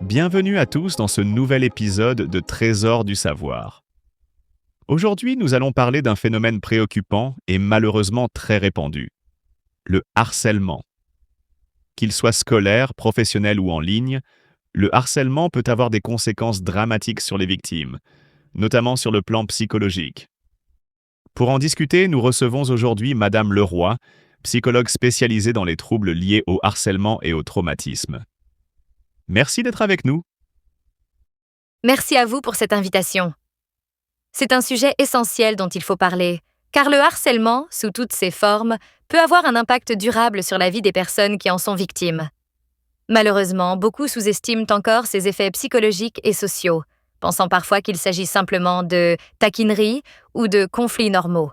Bienvenue à tous dans ce nouvel épisode de Trésors du savoir. Aujourd'hui, nous allons parler d'un phénomène préoccupant et malheureusement très répandu, le harcèlement. Qu'il soit scolaire, professionnel ou en ligne, le harcèlement peut avoir des conséquences dramatiques sur les victimes, notamment sur le plan psychologique. Pour en discuter, nous recevons aujourd'hui Madame Leroy, psychologue spécialisée dans les troubles liés au harcèlement et au traumatisme. Merci d'être avec nous. Merci à vous pour cette invitation. C'est un sujet essentiel dont il faut parler, car le harcèlement, sous toutes ses formes, peut avoir un impact durable sur la vie des personnes qui en sont victimes. Malheureusement, beaucoup sous-estiment encore ses effets psychologiques et sociaux, pensant parfois qu'il s'agit simplement de taquineries ou de conflits normaux.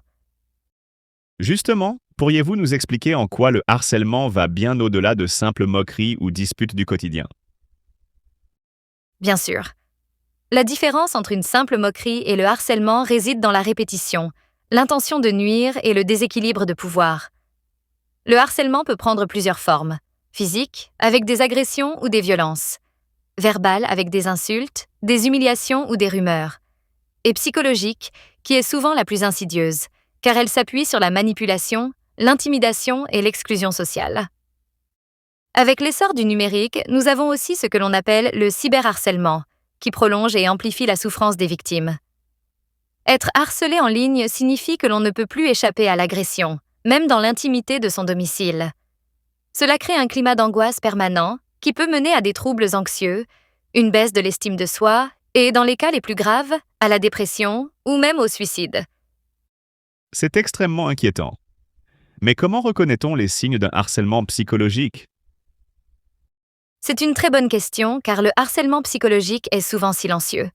Justement, pourriez-vous nous expliquer en quoi le harcèlement va bien au-delà de simples moqueries ou disputes du quotidien? Bien sûr. La différence entre une simple moquerie et le harcèlement réside dans la répétition, l'intention de nuire et le déséquilibre de pouvoir. Le harcèlement peut prendre plusieurs formes: physique, avec des agressions ou des violences; verbal, avec des insultes, des humiliations ou des rumeurs; et psychologique, qui est souvent la plus insidieuse, car elle s'appuie sur la manipulation, l'intimidation et l'exclusion sociale. Avec l'essor du numérique, nous avons aussi ce que l'on appelle le cyberharcèlement, qui prolonge et amplifie la souffrance des victimes. Être harcelé en ligne signifie que l'on ne peut plus échapper à l'agression, même dans l'intimité de son domicile. Cela crée un climat d'angoisse permanent qui peut mener à des troubles anxieux, une baisse de l'estime de soi et, dans les cas les plus graves, à la dépression ou même au suicide. C'est extrêmement inquiétant. Mais comment reconnaît-on les signes d'un harcèlement psychologique? C'est une très bonne question, car le harcèlement psychologique est souvent silencieux.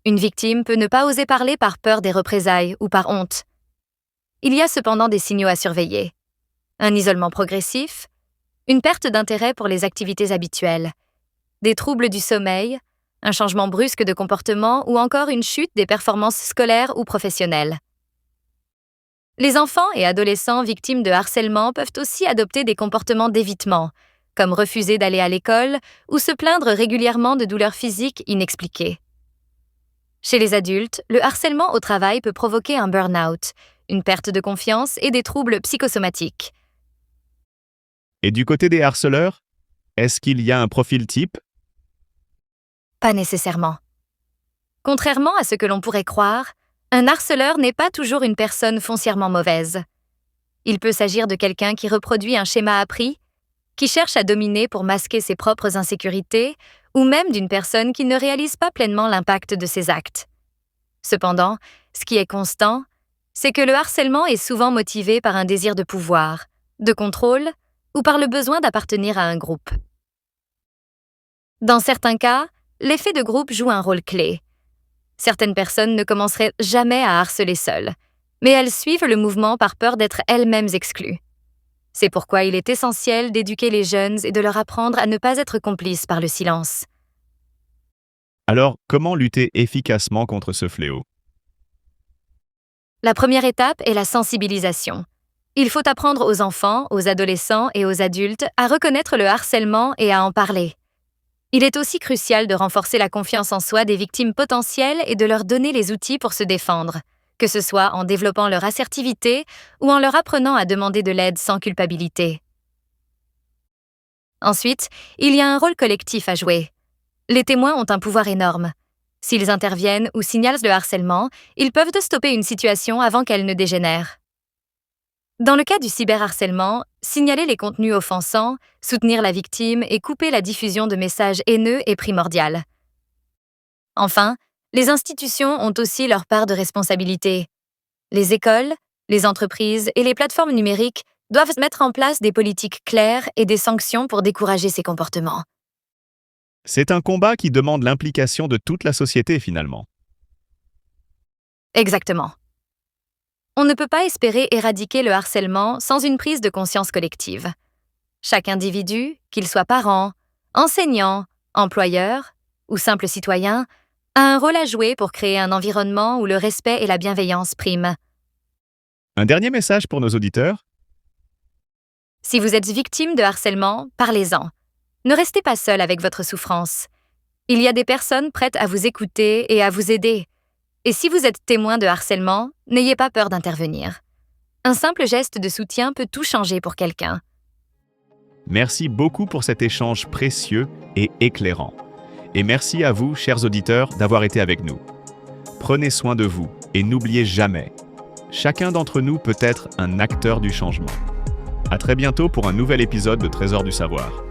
Une victime peut ne pas oser parler par peur des représailles ou par honte. Il y a cependant des signaux à surveiller: un isolement progressif, une perte d'intérêt pour les activités habituelles, des troubles du sommeil, un changement brusque de comportement ou encore une chute des performances scolaires ou professionnelles. Les enfants et adolescents victimes de harcèlement peuvent aussi adopter des comportements d'évitement, comme refuser d'aller à l'école ou se plaindre régulièrement de douleurs physiques inexpliquées. Chez les adultes, le harcèlement au travail peut provoquer un burn-out, une perte de confiance et des troubles psychosomatiques. Et du côté des harceleurs, est-ce qu'il y a un profil type? Pas nécessairement. Contrairement à ce que l'on pourrait croire, un harceleur n'est pas toujours une personne foncièrement mauvaise. Il peut s'agir de quelqu'un qui reproduit un schéma appris, qui cherche à dominer pour masquer ses propres insécurités, ou même d'une personne qui ne réalise pas pleinement l'impact de ses actes. Cependant, ce qui est constant, c'est que le harcèlement est souvent motivé par un désir de pouvoir, de contrôle, ou par le besoin d'appartenir à un groupe. Dans certains cas, l'effet de groupe joue un rôle clé. Certaines personnes ne commenceraient jamais à harceler seules, mais elles suivent le mouvement par peur d'être elles-mêmes exclues. C'est pourquoi il est essentiel d'éduquer les jeunes et de leur apprendre à ne pas être complices par le silence. Alors, comment lutter efficacement contre ce fléau? La première étape est la sensibilisation. Il faut apprendre aux enfants, aux adolescents et aux adultes à reconnaître le harcèlement et à en parler. Il est aussi crucial de renforcer la confiance en soi des victimes potentielles et de leur donner les outils pour se défendre, que ce soit en développant leur assertivité ou en leur apprenant à demander de l'aide sans culpabilité. Ensuite, il y a un rôle collectif à jouer. Les témoins ont un pouvoir énorme. S'ils interviennent ou signalent le harcèlement, ils peuvent stopper une situation avant qu'elle ne dégénère. Dans le cas du cyberharcèlement, signaler les contenus offensants, soutenir la victime et couper la diffusion de messages haineux est primordial. Enfin, les institutions ont aussi leur part de responsabilité. Les écoles, les entreprises et les plateformes numériques doivent mettre en place des politiques claires et des sanctions pour décourager ces comportements. C'est un combat qui demande l'implication de toute la société finalement. Exactement. On ne peut pas espérer éradiquer le harcèlement sans une prise de conscience collective. Chaque individu, qu'il soit parent, enseignant, employeur ou simple citoyen, a un rôle à jouer pour créer un environnement où le respect et la bienveillance priment. Un dernier message pour nos auditeurs? Si vous êtes victime de harcèlement, parlez-en. Ne restez pas seul avec votre souffrance. Il y a des personnes prêtes à vous écouter et à vous aider. Et si vous êtes témoin de harcèlement, n'ayez pas peur d'intervenir. Un simple geste de soutien peut tout changer pour quelqu'un. Merci beaucoup pour cet échange précieux et éclairant. Et merci à vous, chers auditeurs, d'avoir été avec nous. Prenez soin de vous et n'oubliez jamais, chacun d'entre nous peut être un acteur du changement. À très bientôt pour un nouvel épisode de Trésor du Savoir.